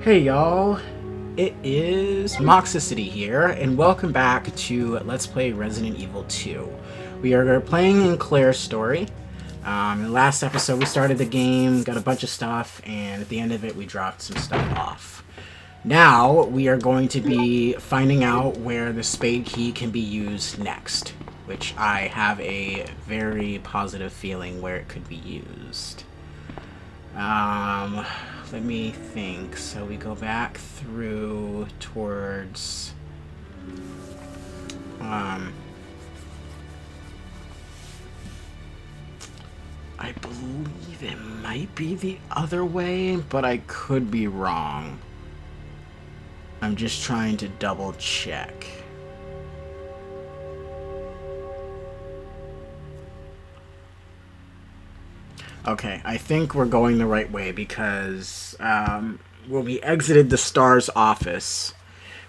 Hey y'all, it is Moxicity here, and welcome back to Let's Play Resident Evil 2. We are playing in Claire's story. In the last episode we started the game, got a bunch of stuff, and at the end of it we dropped some stuff off. Now we are going to be finding out where the spade key can be used next, which I have a very positive feeling where it could be used. Let me think. So we go back through towards... I believe it might be the other way, but I could be wrong. I'm just trying to double check. Okay, I think we're going the right way because when we exited the STARS office,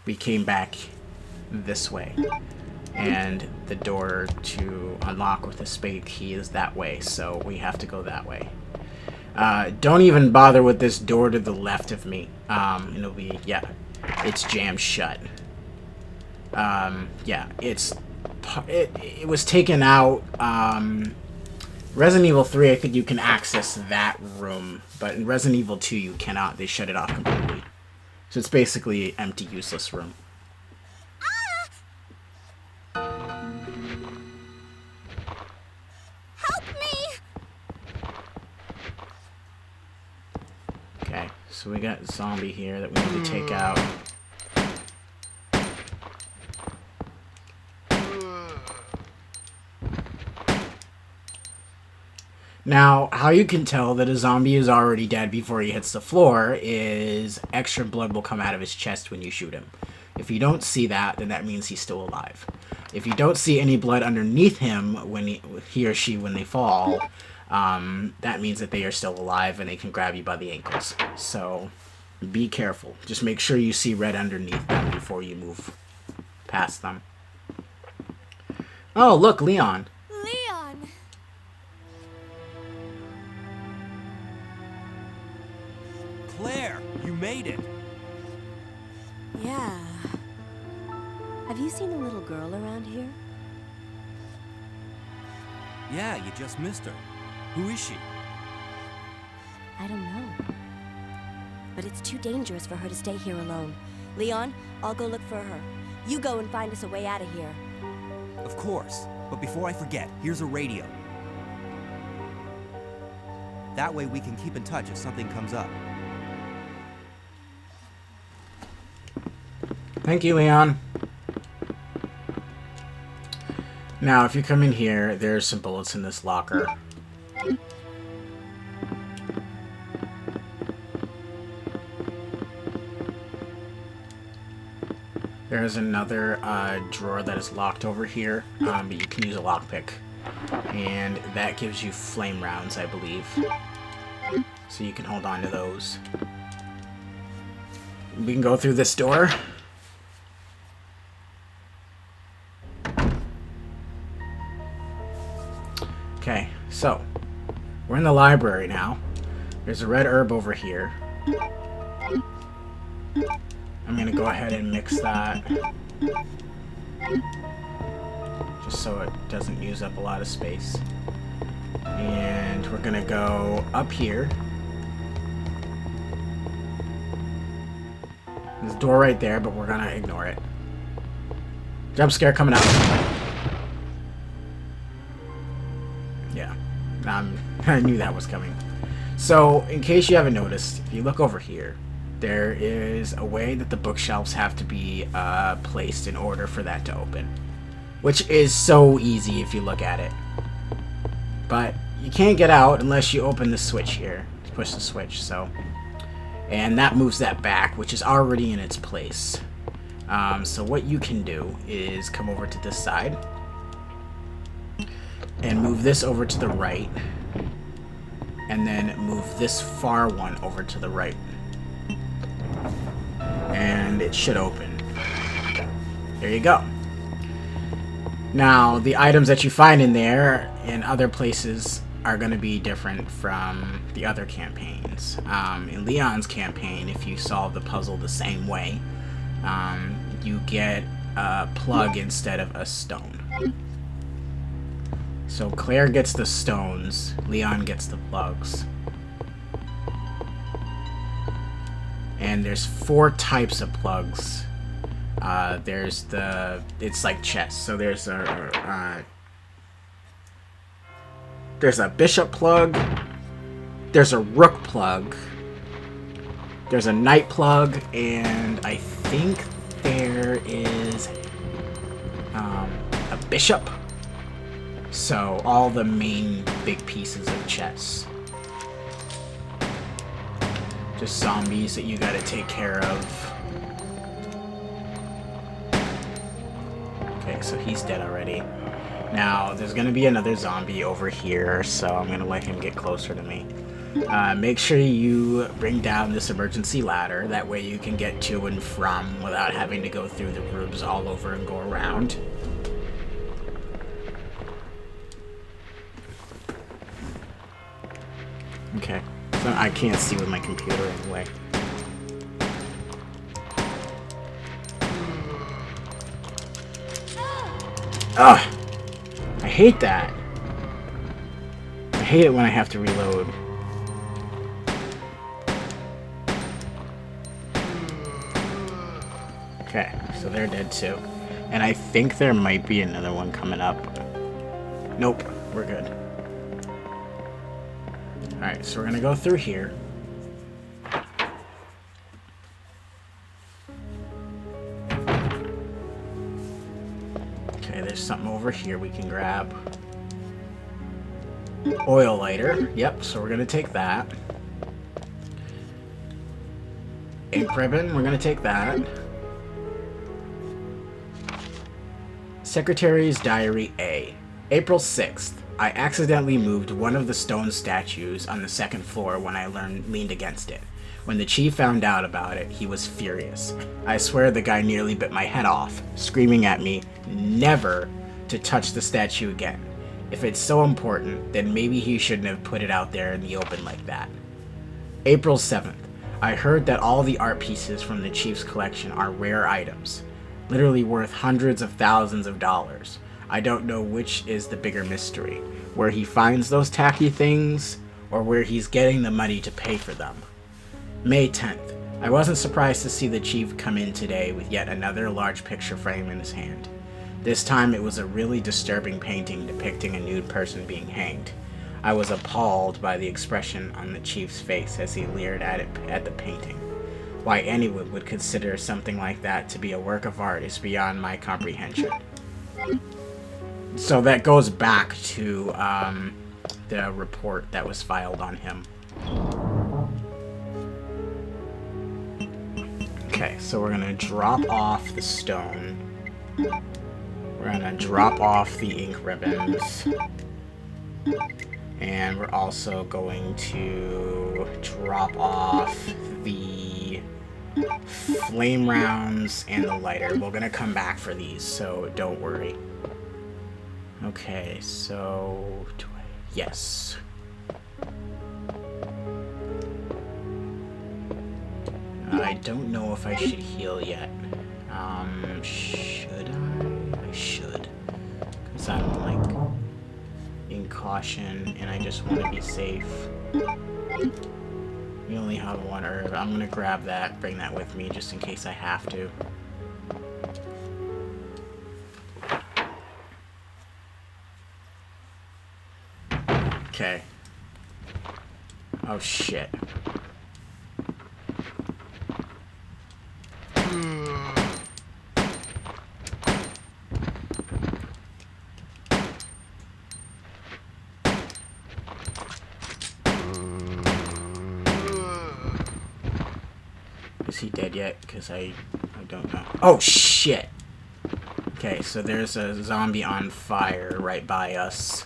we came back this way. And the door to unlock with the spade key is that way, so we have to go that way. Don't even bother with this door to the left of me. It'll be, yeah, it's jammed shut. Yeah, it was taken out. Resident Evil 3, I think you can access that room, but in Resident Evil 2 you cannot. They shut it off completely. So it's basically an empty, useless room. Help me! Okay, so we got zombie here that we need to take out. Now, how you can tell that a zombie is already dead before he hits the floor is extra blood will come out of his chest when you shoot him. If you don't see that, then that means he's still alive. If you don't see any blood underneath him when he or she when they fall, that means that they are still alive and they can grab you by the ankles. So, be careful. Just make sure you see red underneath them before you move past them. Oh, look, Leon. Leon! Claire, you made it! Yeah. Have you seen a little girl around here? Yeah, you just missed her. Who is she? I don't know. But it's too dangerous for her to stay here alone. Leon, I'll go look for her. You go and find us a way out of here. Of course. But before I forget, here's a radio. That way we can keep in touch if something comes up. Thank you, Leon. Now, if you come in here, there's some bullets in this locker. There's another drawer that is locked over here, but you can use a lockpick. And that gives you flame rounds, I believe. So you can hold on to those. We can go through this door. Okay, so we're in the library now. There's a red herb over here. I'm gonna go ahead and mix that just so it doesn't use up a lot of space. And we're gonna go up here. There's a door right there, but we're gonna ignore it. Jump scare coming out. Yeah, I knew that was coming. So, in case you haven't noticed, if you look over here, there is a way that the bookshelves have to be placed in order for that to open. Which is so easy if you look at it. But you can't get out unless you open the switch here. Push the switch, so. And that moves that back, which is already in its place. So what you can do is come over to this side. And move this over to the right. And then move this far one over to the right. And it should open. There you go. Now, the items that you find in there and other places are going to be different from the other campaigns. In Leon's campaign, if you solve the puzzle the same way, you get a plug instead of a stone. So Claire gets the stones, Leon gets the plugs. And there's 4 types of plugs. It's like chess. So there's a bishop plug, there's a rook plug, there's a knight plug, and I think there is a bishop. So all the main big pieces of chess. Just zombies that you gotta take care of. Okay, so he's dead already. Now, there's going to be another zombie over here, so I'm going to let him get closer to me. Make sure you bring down this emergency ladder, that way you can get to and from without having to go through the rooms all over and go around. Okay, so I can't see with my computer anyway. Ugh! I hate that. I hate it when I have to reload. Okay, so they're dead too. And I think there might be another one coming up. Nope, we're good. Alright, so we're gonna go through here. Okay, there's something over here we can grab. Oil lighter. Yep, so we're gonna take that. Ink ribbon, we're gonna take that. Secretary's Diary A. April 6th. I accidentally moved one of the stone statues on the 2nd floor when I leaned against it. When the chief found out about it, he was furious. I swear the guy nearly bit my head off, screaming at me never to touch the statue again. If it's so important, then maybe he shouldn't have put it out there in the open like that. April 7th. I heard that all the art pieces from the chief's collection are rare items, literally worth hundreds of thousands of dollars. I don't know which is the bigger mystery, where he finds those tacky things, or where he's getting the money to pay for them. May 10th. I wasn't surprised to see the chief come in today with yet another large picture frame in his hand. This time it was a really disturbing painting depicting a nude person being hanged. I was appalled by the expression on the chief's face as he leered at the painting. Why anyone would consider something like that to be a work of art is beyond my comprehension. So that goes back to the report that was filed on him. Okay, so we're gonna drop off the stone. We're gonna drop off the ink ribbons. And we're also going to drop off the flame rounds and the lighter. We're gonna come back for these, so don't worry. Okay, so... yes. I don't know if I should heal yet. Should I? I should. Because I'm, like, in caution, and I just want to be safe. We only have one herb. I'm gonna grab that, bring that with me, just in case I have to. Okay. Oh, shit. Is he dead yet? Because I don't know. Oh, shit! Okay, so there's a zombie on fire right by us.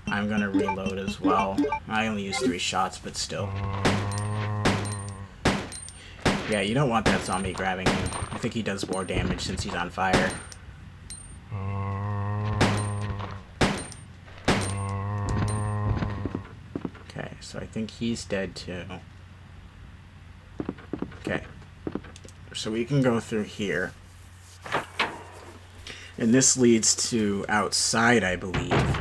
I'm gonna reload as well. I only used 3 shots, but still. Yeah, you don't want that zombie grabbing you. I think he does more damage since he's on fire. So I think he's dead too. Okay. So we can go through here. And this leads to outside, I believe.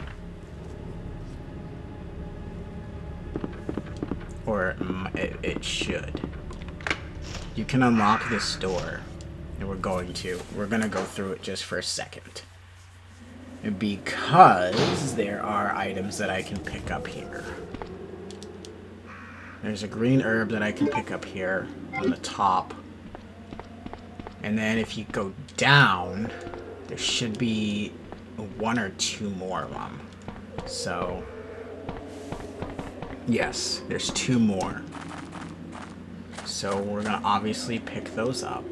Or it should. You can unlock this door. And we're going to. We're going to go through it just for a second. Because there are items that I can pick up here. There's a green herb that I can pick up here on the top. And then if you go down, there should be 1 or 2 more of them. So, yes, there's 2 more. So we're going to obviously pick those up.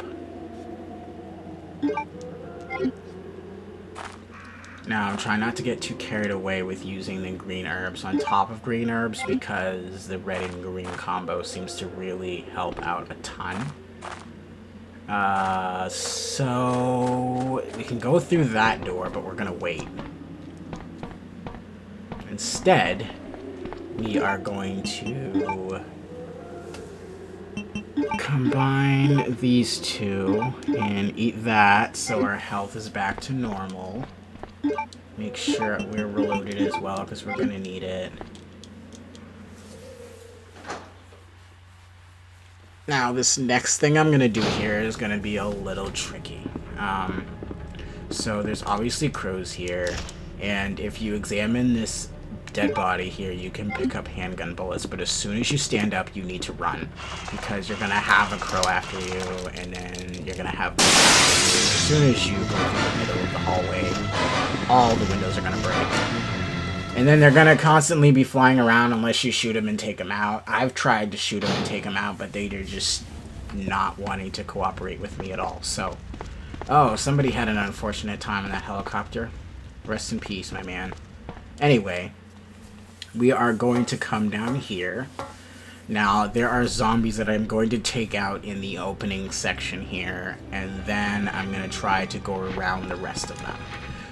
Now, I'm trying not to get too carried away with using the green herbs on top of green herbs because the red and green combo seems to really help out a ton. So we can go through that door, but we're gonna wait. Instead, we are going to combine these two and eat that so our health is back to normal. Make sure we're reloaded as well because we're gonna need it. Now, this next thing I'm gonna do here is gonna be a little tricky. So there's obviously crows here, and if you examine this dead body here, you can pick up handgun bullets, but as soon as you stand up, you need to run, because you're gonna have a crow after you, and then you're gonna have bullets after you. As soon as you go through the middle of the hallway, all the windows are gonna break. And then they're gonna constantly be flying around unless you shoot them and take them out. I've tried to shoot them and take them out, but they're just not wanting to cooperate with me at all. So, oh, somebody had an unfortunate time in that helicopter. Rest in peace, my man. Anyway, we are going to come down here. Now, there are zombies that I'm going to take out in the opening section here, and then I'm going to try to go around the rest of them.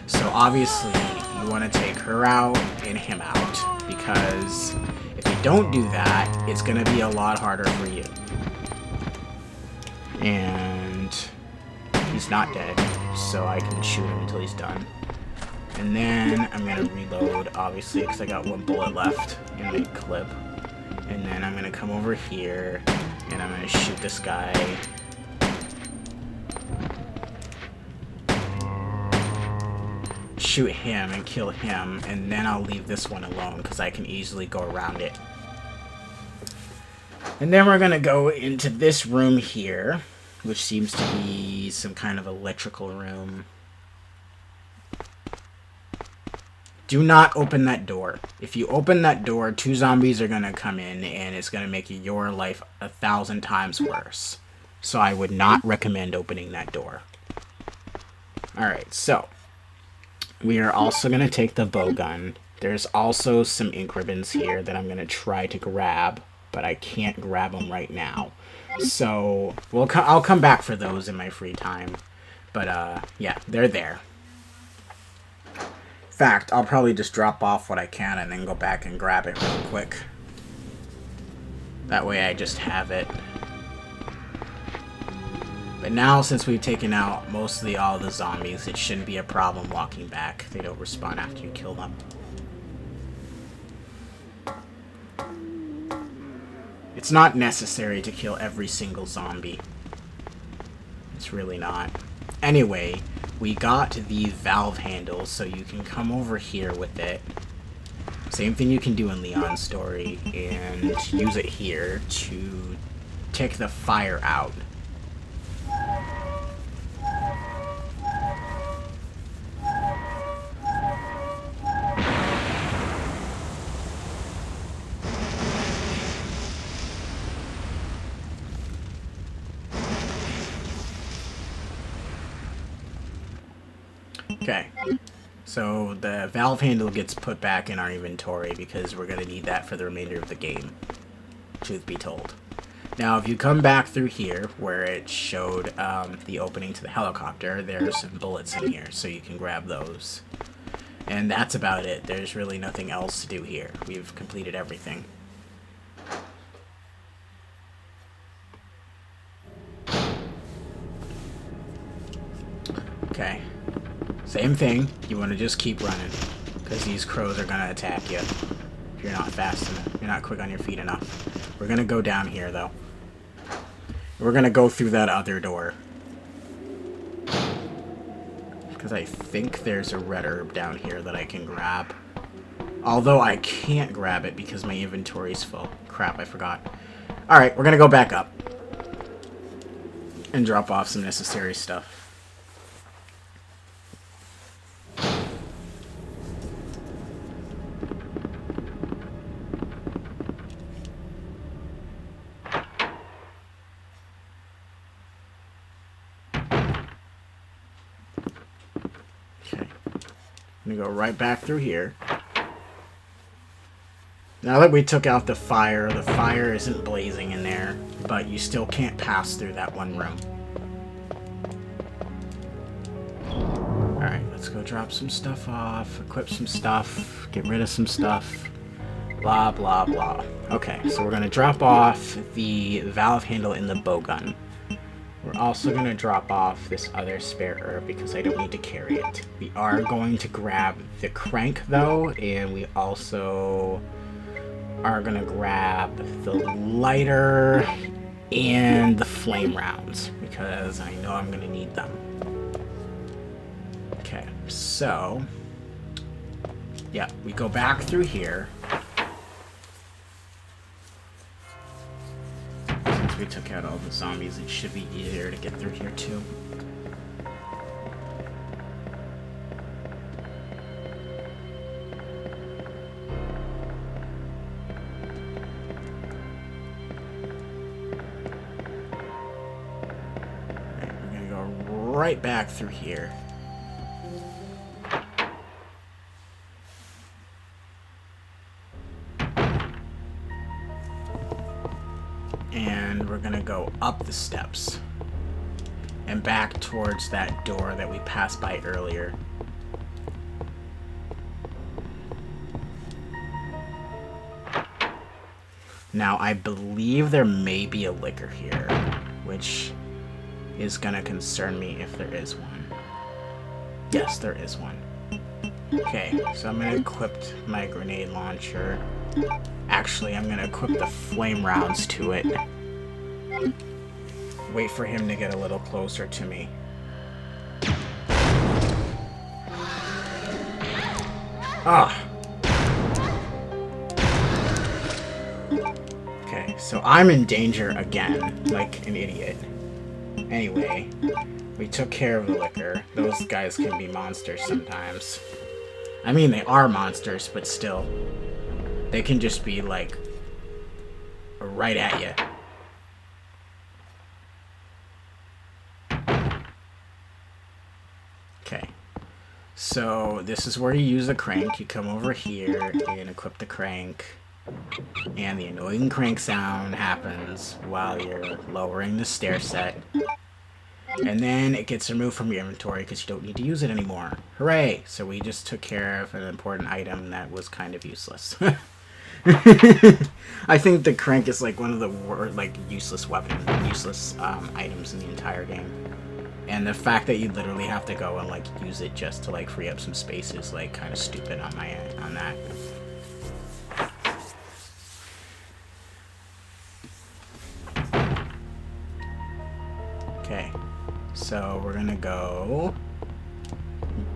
So obviously, you want to take her out and him out, because if you don't do that, it's going to be a lot harder for you. And he's not dead, so I can shoot him until he's done. And then I'm going to reload, obviously, because I got 1 bullet left in my clip. And then I'm going to come over here, and I'm going to shoot this guy. Shoot him and kill him, and then I'll leave this one alone, because I can easily go around it. And then we're going to go into this room here, which seems to be some kind of electrical room. Do not open that door. If you open that door, 2 zombies are going to come in, and it's going to make your life 1,000 times worse. So I would not recommend opening that door. Alright, so we are also going to take the bow gun. There's also some ink ribbons here that I'm going to try to grab, but I can't grab them right now. So I'll come back for those in my free time. But yeah, they're there. In fact, I'll probably just drop off what I can and then go back and grab it real quick. That way I just have it. But now, since we've taken out mostly all the zombies, it shouldn't be a problem walking back. They don't respawn after you kill them. It's not necessary to kill every single zombie. It's really not. Anyway, we got the valve handle, so you can come over here with it. Same thing you can do in Leon's story, and use it here to take the fire out. Okay, so the valve handle gets put back in our inventory because we're going to need that for the remainder of the game, truth be told. Now, if you come back through here, where it showed the opening to the helicopter, there's some bullets in here, so you can grab those. And that's about it. There's really nothing else to do here. We've completed everything. Same thing. You want to just keep running. Because these crows are going to attack you. If you're not fast enough. You're not quick on your feet enough. We're going to go down here, though. We're going to go through that other door. Because I think there's a red herb down here that I can grab. Although I can't grab it because my inventory's full. Crap, I forgot. Alright, we're going to go back up. And drop off some necessary stuff. I'm gonna go right back through here. Now that we took out the fire isn't blazing in there, but you still can't pass through that one room. Alright, let's go drop some stuff off, equip some stuff, get rid of some stuff, blah blah blah. Okay, so we're gonna drop off the valve handle in the bowgun. We're also going to drop off this other spare herb because I don't need to carry it. We are going to grab the crank though, and we also are going to grab the lighter and the flame rounds because I know I'm going to need them. Okay, so yeah, we go back through here. We took out all the zombies, it should be easier to get through here too. Alright, we're gonna go right back through here. And we're gonna go up the steps and back towards that door that we passed by earlier. Now I believe there may be a liquor here, which is gonna concern me if there is one. Yes, there is one. Okay, so I'm gonna equip my grenade launcher. Actually, I'm gonna equip the flame rounds to it. Wait for him to get a little closer to me. Ah! Okay, so I'm in danger again, like an idiot. Anyway, we took care of the liquor. Those guys can be monsters sometimes. I mean, they are monsters, but still. They can just be, like, right at you. Okay. So, this is where you use the crank. You come over here and equip the crank. And the annoying crank sound happens while you're lowering the stair set. And then it gets removed from your inventory because you don't need to use it anymore. Hooray! So we just took care of an important item that was kind of useless. I think the crank is like one of the useless items in the entire game. And the fact that you literally have to go and like use it just to like free up some space is like kind of stupid on my end on that. Okay, so we're gonna go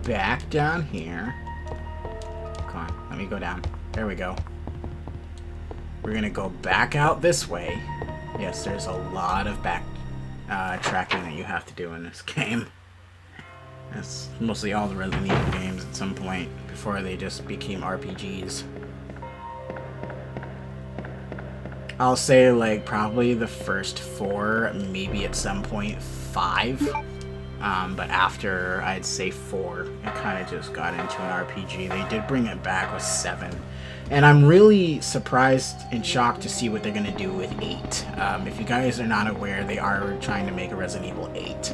back down here. Come on, let me go down. There we go. We're gonna go back out this way. Yes, there's a lot of back tracking that you have to do in this game. That's mostly all the Resident Evil games at some point before they just became RPGs. I'll say like probably the first 4, maybe at some point 5. But after I'd say 4, it kind of just got into an RPG. They did bring it back with 7. And I'm really surprised and shocked to see what they're going to do with 8. If you guys are not aware, they are trying to make a Resident Evil 8.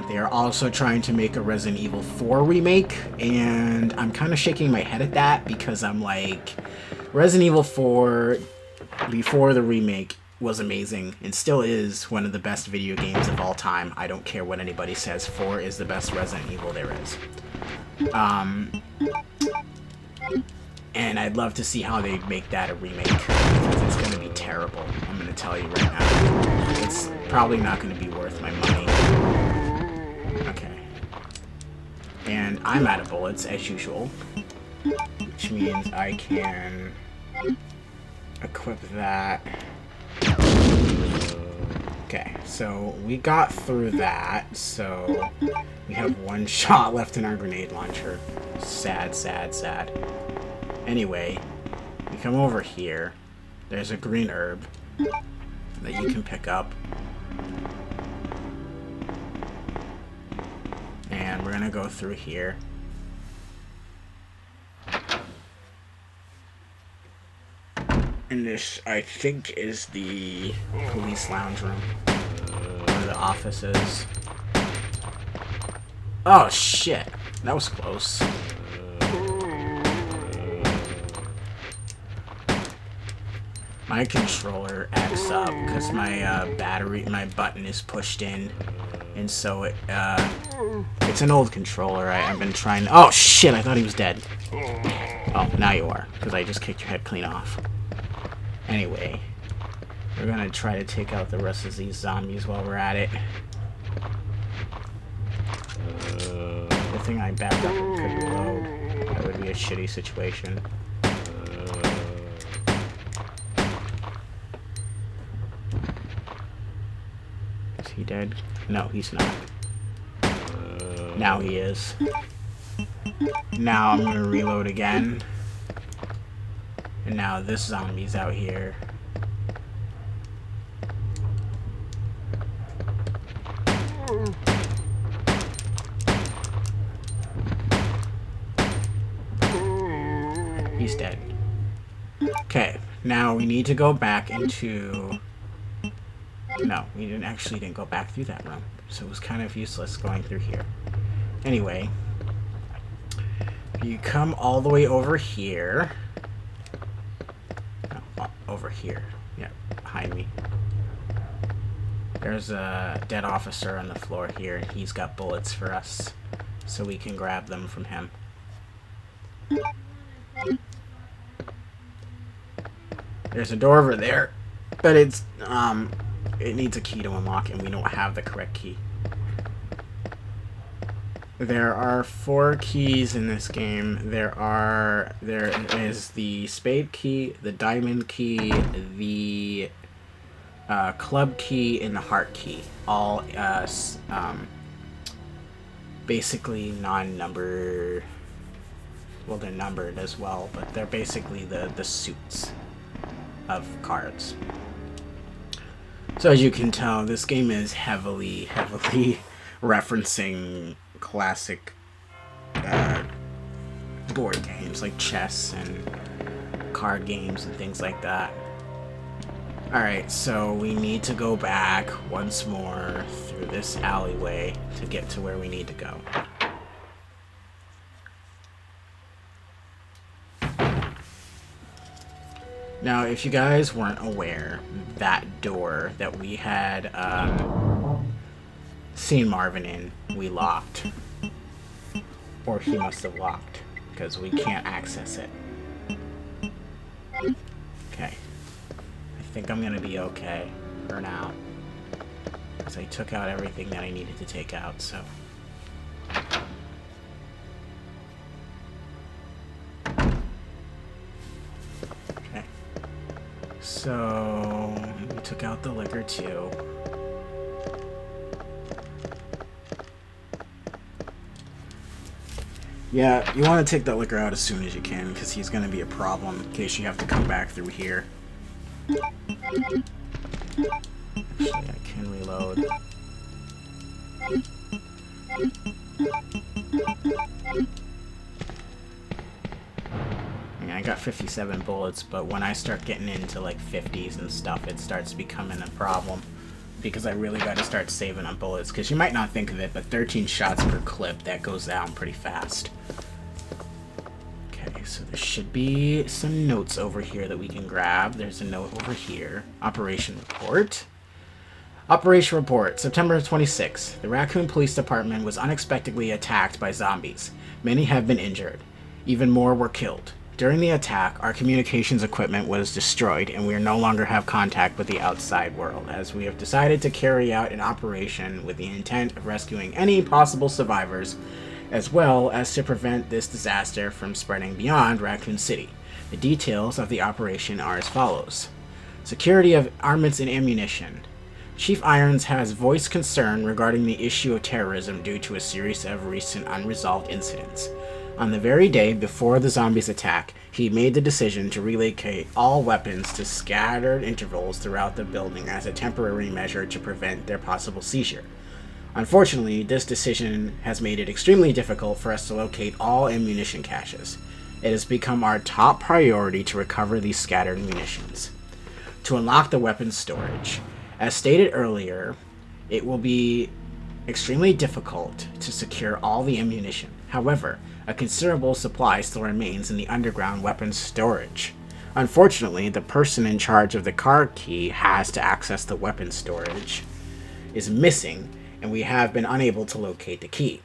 They are also trying to make a Resident Evil 4 remake, and I'm kind of shaking my head at that because I'm like, Resident Evil 4, before the remake, was amazing and still is one of the best video games of all time. I don't care what anybody says. 4 is the best Resident Evil there is. And I'd love to see how they make that a remake, because it's going to be terrible. I'm going to tell you right now. It's probably not going to be worth my money. Okay. And I'm out of bullets, as usual. Which means I can equip that. Okay, so we got through that, so we have 1 shot left in our grenade launcher. Sad, sad, sad. Anyway, you come over here. There's a green herb that you can pick up. And we're gonna go through here. And this, I think, is the police lounge room. Where the office is. Oh, shit. That was close. My controller acts up because my my button is pushed in. And so it's an old controller. I've been trying. Oh, shit. I thought he was dead. Oh, now you are. Because I just kicked your head clean off. Anyway, we're gonna try to take out the rest of these zombies while we're at it. Good thing I backed up and could reload. That would be a shitty situation. Is he dead? No, he's not. Now he is. Now I'm gonna reload again. And now this zombie's out here. He's dead. Okay, now we need to go back into... No, we didn't go back through that room. So it was kind of useless going through here. Anyway, you come all the way over here. Over here. Yeah, behind me. There's a dead officer on the floor here. He's got bullets for us, so we can grab them from him. There's a door over there, but it's it needs a key to unlock, and we don't have the correct key. There are 4 keys in this game. There is the spade key, the diamond key, the club key, and the heart key. All basically non-numbered. Well, they're numbered as well, but they're basically the suits of cards. So as you can tell, this game is heavily referencing classic board games like chess and card games and things like that. Alright, so we need to go back once more through this alleyway to get to where we need to go. Now, if you guys weren't aware, that door that we had seen Marvin in, we locked. Or he must have locked, because we can't access it. Okay. I think I'm gonna be okay for now. Because I took out everything that I needed to take out, so... Okay. So... we took out the liquor, too. Yeah, you want to take that liquor out as soon as you can, because he's going to be a problem in case you have to come back through here. Actually, I can reload. Yeah, I got 57 bullets, but when I start getting into like 50s and stuff, it starts becoming a problem. Because I really got to start saving on bullets. Because you might not think of it, but 13 shots per clip, that goes down pretty fast. Okay, so So there should be some notes over here that we can grab. There's a note over here. Operation report. Operation report, September 26th. The Raccoon Police Department was unexpectedly attacked by zombies. Many have been injured. Even more were killed. During the attack, our communications equipment was destroyed, and we no longer have contact with the outside world, as we have decided to carry out an operation with the intent of rescuing any possible survivors, as well as to prevent this disaster from spreading beyond Raccoon City. The details of the operation are as follows. Security of armaments and ammunition. Chief Irons has voiced concern regarding the issue of terrorism due to a series of recent unresolved incidents. On the very day before the zombies' attack, he made the decision to relocate all weapons to scattered intervals throughout the building as a temporary measure to prevent their possible seizure. Unfortunately, this decision has made it extremely difficult for us to locate all ammunition caches. It has become our top priority to recover these scattered munitions. To unlock the weapons storage. As stated earlier, it will be extremely difficult to secure all the ammunition. However, a considerable supply still remains in the underground weapons storage. Unfortunately, the person in charge of the car key has to access the weapons storage is missing, and we have been unable to locate the key.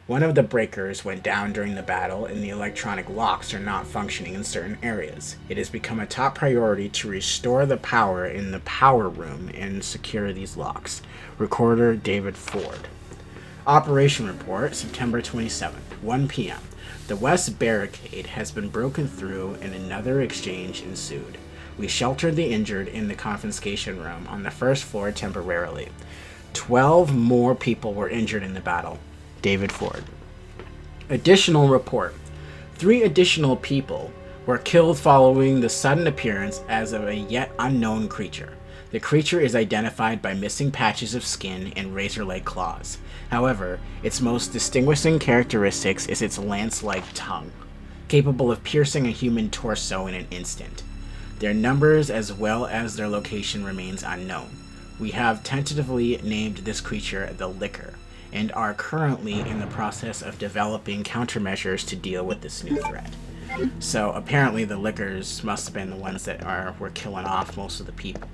One of the breakers went down during the battle, and the electronic locks are not functioning in certain areas. It has become a top priority to restore the power in the power room and secure these locks. Recorder David Ford. Operation report, September 27th, 1 p.m. The west barricade has been broken through and another exchange ensued. We sheltered the injured in the confiscation room on the first floor temporarily. 12 more people were injured in the battle. David Ford. Additional report. 3 additional people were killed following the sudden appearance as of a yet unknown creature. The creature is identified by missing patches of skin and razor-like claws. However, its most distinguishing characteristics is its lance-like tongue, capable of piercing a human torso in an instant. Their numbers as well as their location remains unknown. We have tentatively named this creature the Licker, and are currently in the process of developing countermeasures to deal with this new threat. So apparently the Lickers must have been the ones that were killing off most of the people.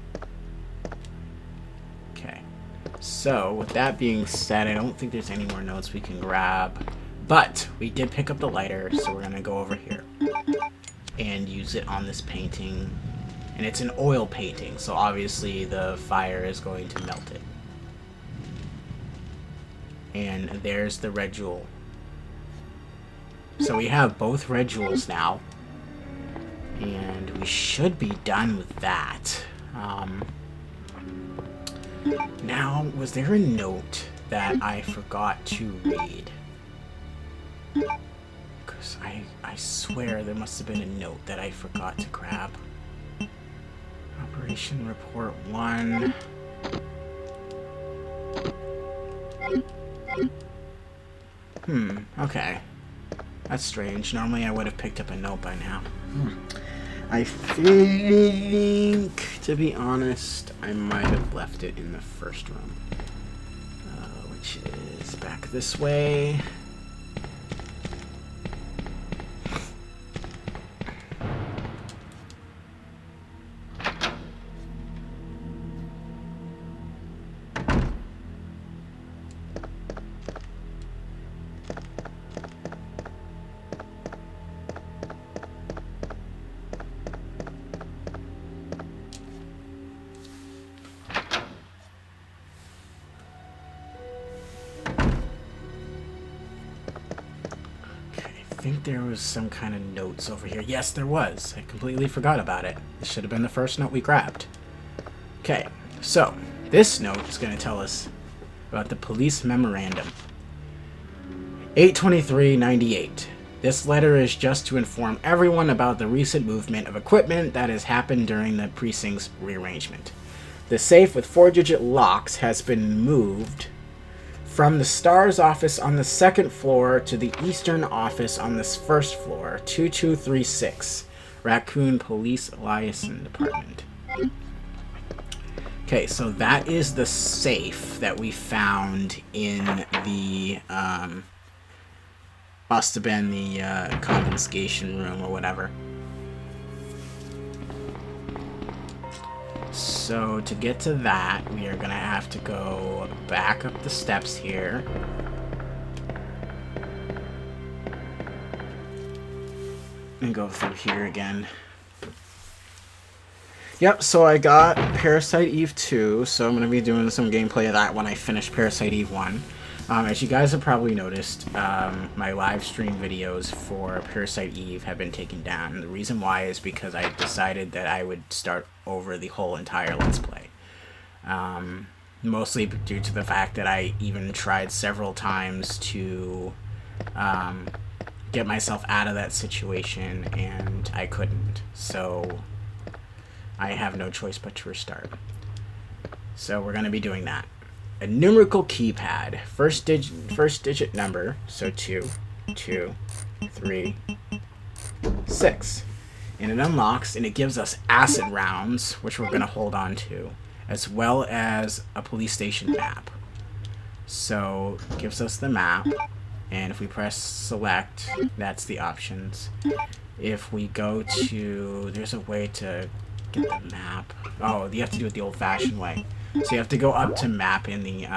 Okay. So with that being said, I don't think there's any more notes we can grab. But we did pick up the lighter, so we're gonna go over here and use it on this painting. And it's an oil painting, so obviously the fire is going to melt it. And there's the red jewel. So we have both red jewels now. And we should be done with that. Now, was there a note that I forgot to read? Because I swear there must have been a note that I forgot to grab. Operation Report 1. Okay. That's strange. Normally I would have picked up a note by now. I think, to be honest, I might have left it in the first room. Which is back this way. I think there was some kind of notes over here. Yes, there was. I completely forgot about it. This should have been the first note we grabbed. Okay, so this note is going to tell us about the police memorandum. 8/23/98. This letter is just to inform everyone about the recent movement of equipment that has happened during the precinct's rearrangement. The safe with 4-digit locks has been moved from the STARS office on the 2nd floor to the Eastern office on this 1st floor, 2236, Raccoon Police Liaison Department. Okay, so that is the safe that we found in the Must have been the confiscation room or whatever. So to get to that, we are gonna have to go back up the steps here. And go through here again. Yep, so I got Parasite Eve 2, so I'm going to be doing some gameplay of that when I finish Parasite Eve 1. As you guys have probably noticed, my live stream videos for Parasite Eve have been taken down. And the reason why is because I decided that I would start over the whole entire Let's Play. Mostly due to the fact that I even tried several times to get myself out of that situation, and I couldn't. So I have no choice but to restart. So we're going to be doing that. A numerical keypad. First digit number. So 2, 2, 3, 6. And it unlocks, and it gives us acid rounds, which we're going to hold on to, as well as a police station map. So it gives us the map. And if we press select, that's the options. If we go to, there's a way to get the map. Oh, you have to do it the old-fashioned way. So you have to go up to map in the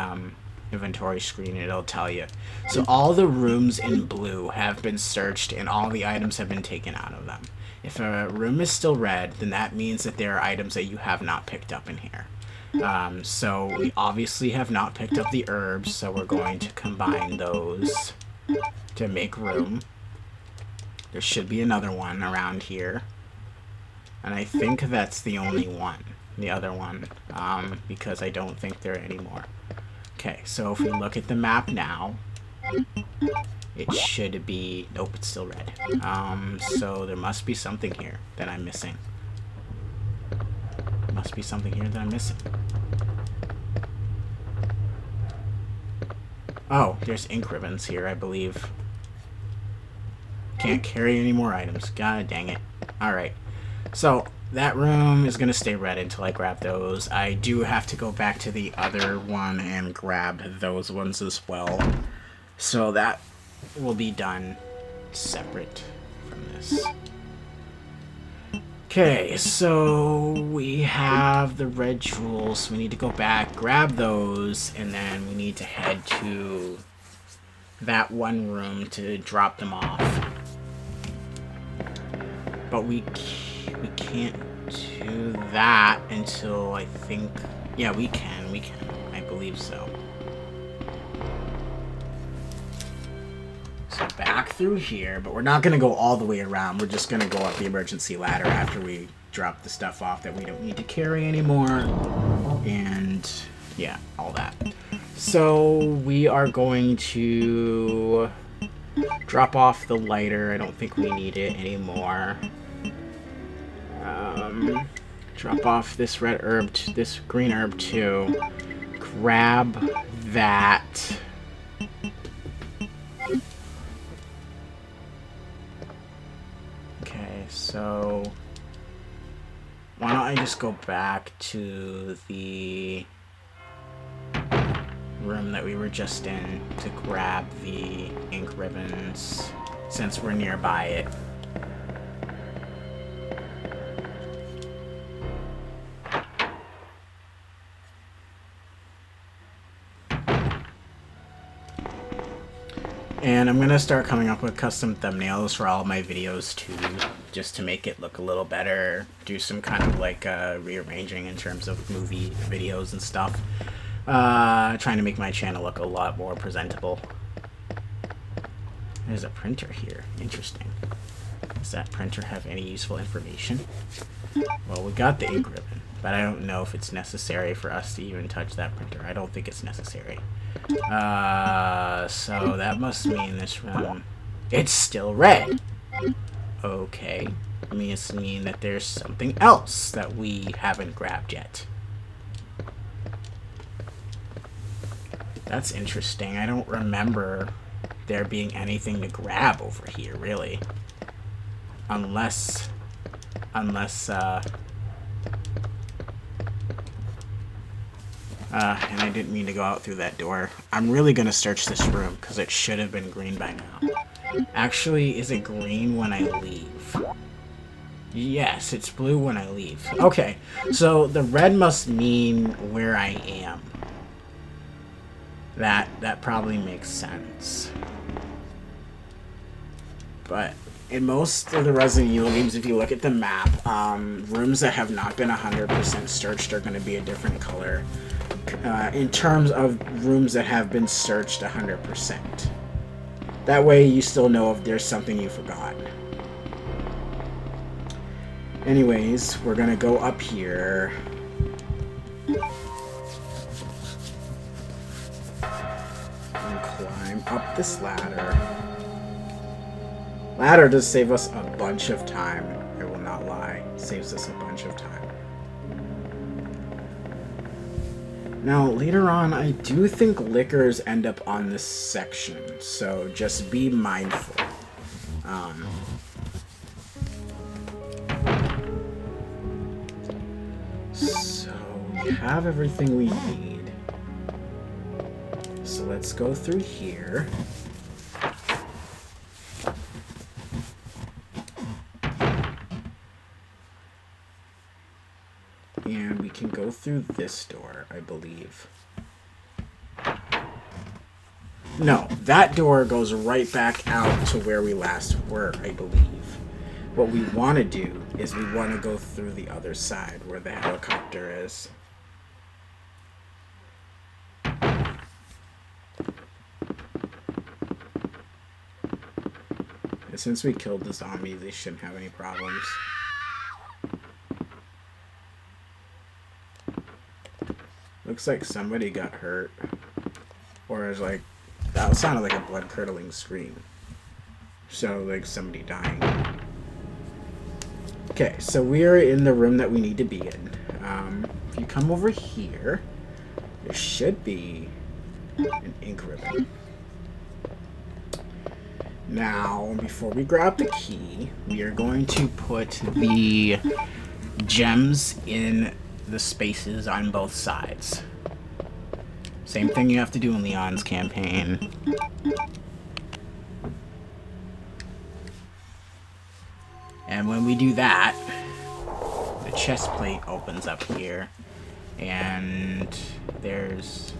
inventory screen, and it'll tell you. So all the rooms in blue have been searched, and all the items have been taken out of them. If a room is still red, then that means that there are items that you have not picked up in here. So we obviously have not picked up the herbs, so we're going to combine those to make room. There should be another one around here, and I think that's the only one, the other one, because I don't think there are any more. Okay, so if we look at the map now, it should be, nope, it's still red. So there must be something here that I'm missing. Must be something here that I'm missing. Oh, there's ink ribbons here, I believe. Can't carry any more items. God dang it. Alright. So, that room is going to stay red until I grab those. I do have to go back to the other one and grab those ones as well. So that will be done separate from this. Okay, so we have the red jewels. We need to go back, grab those, and then we need to head to that one room to drop them off. But we can't do that until I think... Yeah, we can. I believe so. So back through here, but we're not going to go all the way around. We're just going to go up the emergency ladder after we drop the stuff off that we don't need to carry anymore. And yeah, all that. So we are going to drop off the lighter. I don't think we need it anymore. Drop off this red herb, this green herb too. Grab that. Okay, so why don't I just go back to the room that we were just in to grab the ink ribbons since we're nearby it. And I'm going to start coming up with custom thumbnails for all of my videos too, just to make it look a little better, do some kind of like rearranging in terms of movie videos and stuff. Trying to make my channel look a lot more presentable. There's a printer here. Interesting. Does that printer have any useful information? Well, we got the ink ribbon, but I don't know if it's necessary for us to even touch that printer. I don't think it's necessary. So that must mean this room... It's still red! Okay. It must mean that there's something else that we haven't grabbed yet. That's interesting. I don't remember there being anything to grab over here, really. Unless, and I didn't mean to go out through that door. I'm really going to search this room, because it should have been green by now. Actually, is it green when I leave? Yes, it's blue when I leave. Okay, so the red must mean where I am. That probably makes sense. But in most of the Resident Evil games, if you look at the map, rooms that have not been 100% searched are going to be a different color. In terms of rooms that have been searched 100%. That way you still know if there's something you forgot. Anyways, we're going to go up here. And climb up this ladder. Ladder does save us a bunch of time. I will not lie. Saves us a bunch of time. Now, later on, I do think liquors end up on this section, so just be mindful. So, we have everything we need. So let's go through here. And we can go through this door, I believe. No, that door goes right back out to where we last were, I believe. What we want to do is we want to go through the other side where the helicopter is. And since we killed the zombies, they shouldn't have any problems. Looks like somebody got hurt. Or is like, that sounded like a blood-curdling scream. So, like somebody dying. Okay, so we are in the room that we need to be in. If you come over here, there should be an ink ribbon. Now, before we grab the key, we are going to put the gems in the spaces on both sides. Same thing you have to do in Leon's campaign. And when we do that, the chest plate opens up here, and there's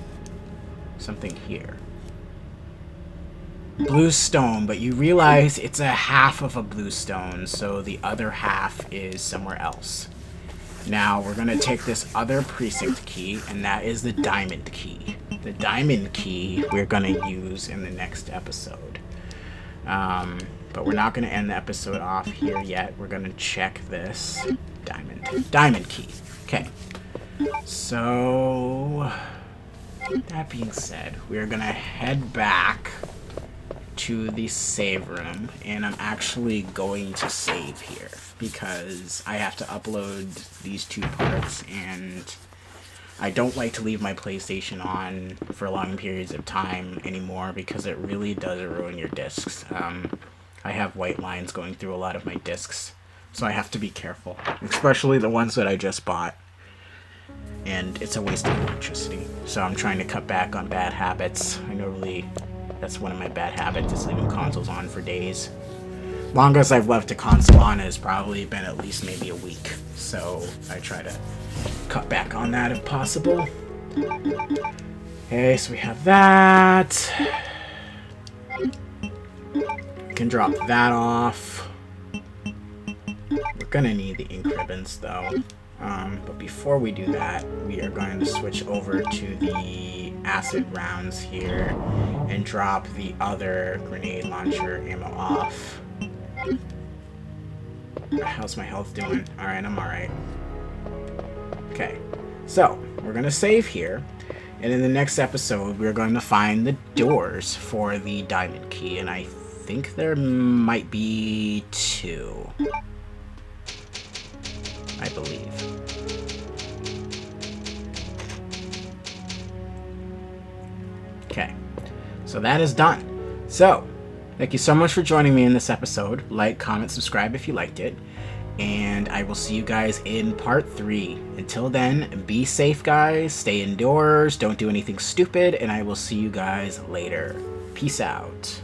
something here. Blue stone, but you realize it's a half of a blue stone, so the other half is somewhere else. Now, we're going to take this other precinct key, and that is the diamond key. The diamond key we're going to use in the next episode. But we're not going to end the episode off here yet. We're going to check this diamond key. Okay. So, that being said, we're going to head back to the save room, and I'm actually going to save here because I have to upload these two parts, and I don't like to leave my PlayStation on for long periods of time anymore because it really does ruin your discs. I have white lines going through a lot of my discs, so I have to be careful, especially the ones that I just bought, and it's a waste of electricity, so I'm trying to cut back on bad habits. I normally, that's one of my bad habits, is leaving consoles on for days. Longest I've left a console on has probably been at least maybe a week, so I try to cut back on that if possible. Okay, so we have that. We can drop that off. We're gonna need the ink ribbons though. But before we do that, we are going to switch over to the acid rounds here and drop the other grenade launcher ammo off. How's my health doing? Alright, I'm alright. Okay, so we're going to save here, and in the next episode we're going to find the doors for the diamond key, and I think there might be 2. I believe. Okay, so that is done. So, thank you so much for joining me in this episode. Like, comment, subscribe if you liked it. And I will see you guys in part 3. Until then, be safe, guys. Stay indoors. Don't do anything stupid. And I will see you guys later. Peace out.